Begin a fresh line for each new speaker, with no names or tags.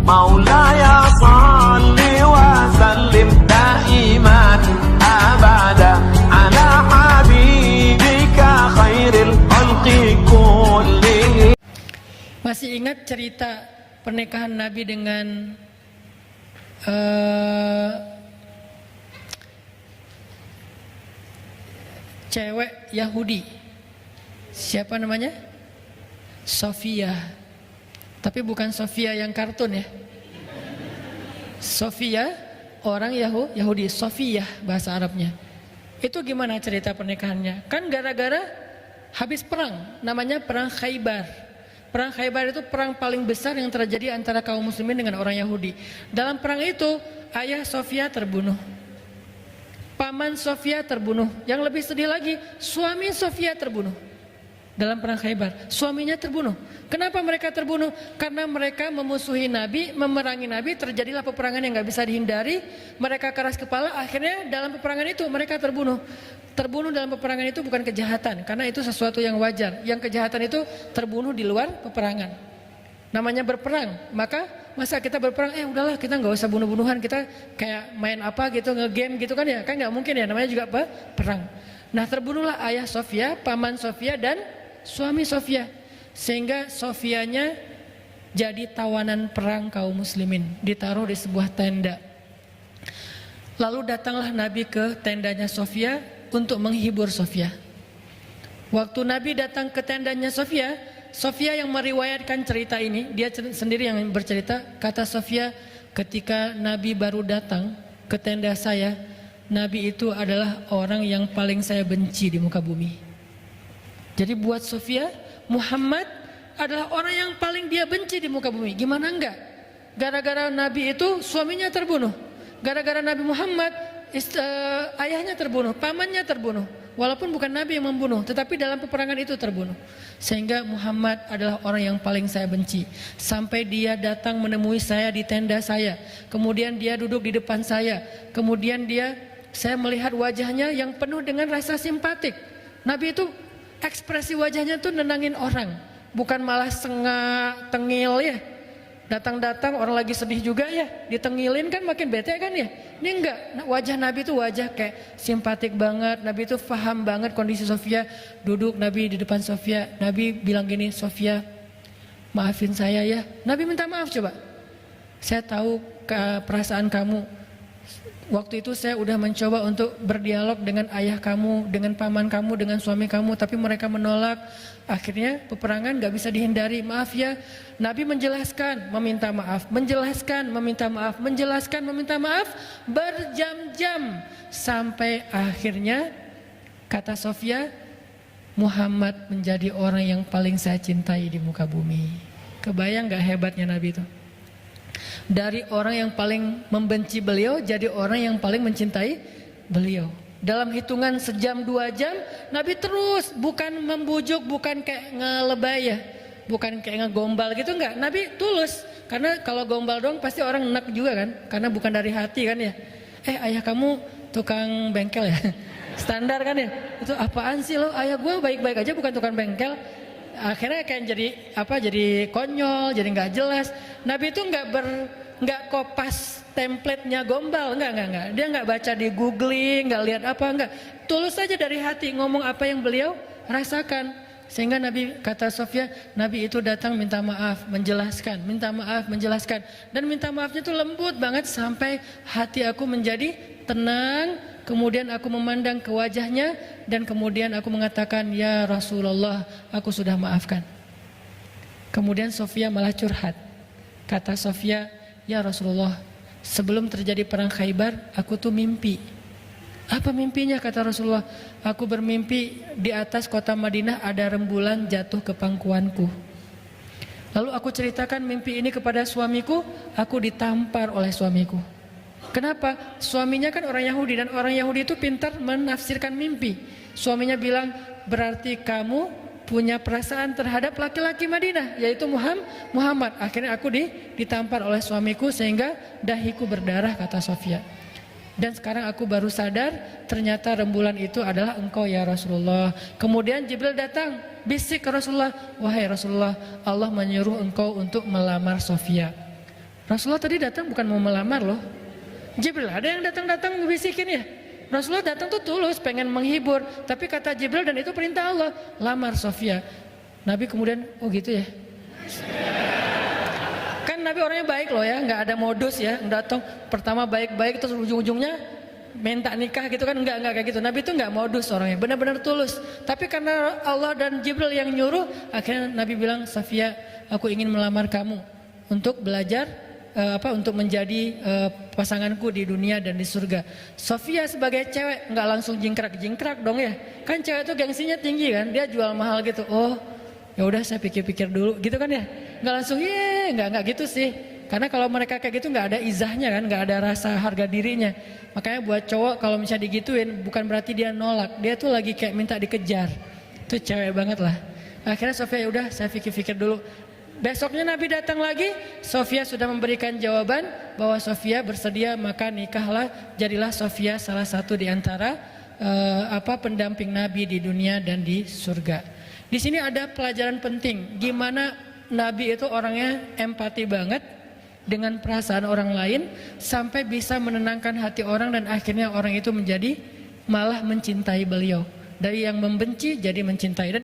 مولاي صل وسلم دائما أبدا على حبيبك خير الخلق كلهم.
Masih ingat cerita pernikahan Nabi dengan cewek Yahudi? Siapa namanya? Sofia. Tapi bukan Sofia yang kartun ya. Sofia orang Yahudi, Sofia bahasa Arabnya. Itu gimana cerita pernikahannya? Kan gara-gara habis perang, namanya perang Khaybar. Perang Khaybar itu perang paling besar yang terjadi antara kaum muslimin dengan orang Yahudi. Dalam perang itu ayah Sofia terbunuh, paman Sofia terbunuh. Yang lebih sedih lagi, suami Sofia terbunuh. Dalam perang Khaybar, suaminya terbunuh. Kenapa mereka terbunuh? Karena mereka memusuhi Nabi, memerangi Nabi. Terjadilah peperangan yang gak bisa dihindari. Mereka keras kepala, akhirnya dalam peperangan itu mereka terbunuh. Terbunuh dalam peperangan itu bukan kejahatan, karena itu sesuatu yang wajar. Yang kejahatan itu terbunuh di luar peperangan. Namanya berperang. Masa kita berperang, udahlah kita gak usah bunuh-bunuhan. Kita kayak main apa gitu, nge-game gitu kan ya. Kan gak mungkin ya, namanya juga perang. Nah terbunuhlah ayah Sofia, paman Sofia, dan suami Sofia, sehingga Sofianya jadi tawanan perang kaum muslimin, ditaruh di sebuah tenda. Lalu datanglah Nabi ke tendanya Sofia untuk menghibur Sofia. Waktu Nabi datang ke tendanya Sofia, Sofia yang meriwayatkan cerita ini, dia sendiri yang bercerita. Kata Sofia, ketika Nabi baru datang ke tenda saya, Nabi itu adalah orang yang paling saya benci di muka bumi. Jadi buat Sofia, Muhammad adalah orang yang paling dia benci di muka bumi. Gimana enggak? Gara-gara Nabi itu suaminya terbunuh. Gara-gara Nabi Muhammad ayahnya terbunuh, pamannya terbunuh. Walaupun bukan Nabi yang membunuh, tetapi dalam peperangan itu terbunuh. Sehingga Muhammad adalah orang yang paling saya benci. Sampai dia datang menemui saya di tenda saya. Kemudian dia duduk di depan saya. Kemudian saya melihat wajahnya yang penuh dengan rasa simpatik. Nabi itu ekspresi wajahnya tuh nenangin orang, bukan malah sengak, tengil ya. Datang-datang orang lagi sedih juga ya, ditengilin kan makin bete kan ya. Ini enggak, wajah Nabi itu wajah kayak simpatik banget. Nabi itu paham banget kondisi Sofia. Duduk Nabi di depan Sofia, Nabi bilang gini, Sofia maafin saya ya. Nabi minta maaf coba. Saya tahu perasaan kamu. Waktu itu saya udah mencoba untuk berdialog dengan ayah kamu, dengan paman kamu, dengan suami kamu, tapi mereka menolak. Akhirnya peperangan gak bisa dihindari. Maaf ya. Nabi menjelaskan, meminta maaf, menjelaskan, meminta maaf, menjelaskan, meminta maaf, berjam-jam. Sampai akhirnya kata Sofia, Muhammad menjadi orang yang paling saya cintai di muka bumi. Kebayang gak hebatnya Nabi itu? Dari orang yang paling membenci beliau jadi orang yang paling mencintai beliau. Dalam hitungan sejam 2 jam Nabi terus, bukan membujuk, bukan kayak ngelebay ya, bukan kayak ngegombal gitu, enggak. Nabi tulus, karena kalau gombal dong pasti orang enak juga kan, karena bukan dari hati kan ya. Ayah kamu tukang bengkel ya. Standar kan ya. Itu apaan sih lo, ayah gue baik-baik aja bukan tukang bengkel. Akhirnya kayak jadi konyol, jadi nggak jelas. Nabi itu nggak kopas template-nya gombal, nggak. Dia nggak baca di googling, nggak lihat apa, nggak. Tulus saja dari hati ngomong apa yang beliau rasakan. Sehingga Nabi, kata Sofia, Nabi itu datang minta maaf, menjelaskan, minta maaf, menjelaskan, dan minta maafnya itu lembut banget sampai hati aku menjadi tenang. Kemudian aku memandang ke wajahnya dan kemudian aku mengatakan, ya Rasulullah, aku sudah maafkan. Kemudian Sofia malah curhat. Kata Sofia, ya Rasulullah, sebelum terjadi perang Khaybar, aku tuh mimpi. Apa mimpinya? Kata Rasulullah, aku bermimpi di atas kota Madinah ada rembulan jatuh ke pangkuanku. Lalu aku ceritakan mimpi ini kepada suamiku, aku ditampar oleh suamiku. Kenapa? Suaminya kan orang Yahudi, dan orang Yahudi itu pintar menafsirkan mimpi. Suaminya bilang, berarti kamu punya perasaan terhadap laki-laki Madinah, yaitu Muhammad. Akhirnya aku ditampar oleh suamiku sehingga dahiku berdarah, kata Sofia. Dan sekarang aku baru sadar ternyata rembulan itu adalah engkau ya Rasulullah. Kemudian Jibril datang, bisik ke Rasulullah, wahai Rasulullah, Allah menyuruh engkau untuk melamar Sofia. Rasulullah tadi datang bukan mau melamar loh. Jibril ada yang datang-datang bisikin ya. Rasulullah datang tuh tulus pengen menghibur, tapi kata Jibril dan itu perintah Allah, lamar Sofia. Nabi kemudian oh gitu ya. Kan Nabi orangnya baik loh ya, nggak ada modus ya, datang pertama baik-baik terus ujung-ujungnya minta nikah gitu kan, enggak kayak gitu. Nabi itu nggak modus orangnya, benar-benar tulus. Tapi karena Allah dan Jibril yang nyuruh, akhirnya Nabi bilang, Sofia, aku ingin melamar kamu untuk belajar untuk menjadi pasanganku di dunia dan di surga. Sofia sebagai cewek nggak langsung jingkrak dong ya. Kan cewek itu gengsinya tinggi kan, dia jual mahal gitu. Oh, ya udah saya pikir-pikir dulu gitu kan ya. Nggak langsung nggak gitu sih. Karena kalau mereka kayak gitu nggak ada izahnya kan, nggak ada rasa harga dirinya. Makanya buat cowok kalau misalnya digituin bukan berarti dia nolak, dia tuh lagi kayak minta dikejar. Itu cewek banget lah. Akhirnya Sofia ya udah saya pikir-pikir dulu. Besoknya Nabi datang lagi, Sofia sudah memberikan jawaban bahwa Sofia bersedia, maka nikahlah, jadilah Sofia salah satu di antara pendamping Nabi di dunia dan di surga. Di sini ada pelajaran penting, gimana Nabi itu orangnya empati banget dengan perasaan orang lain sampai bisa menenangkan hati orang dan akhirnya orang itu menjadi malah mencintai beliau. Dari yang membenci jadi mencintai.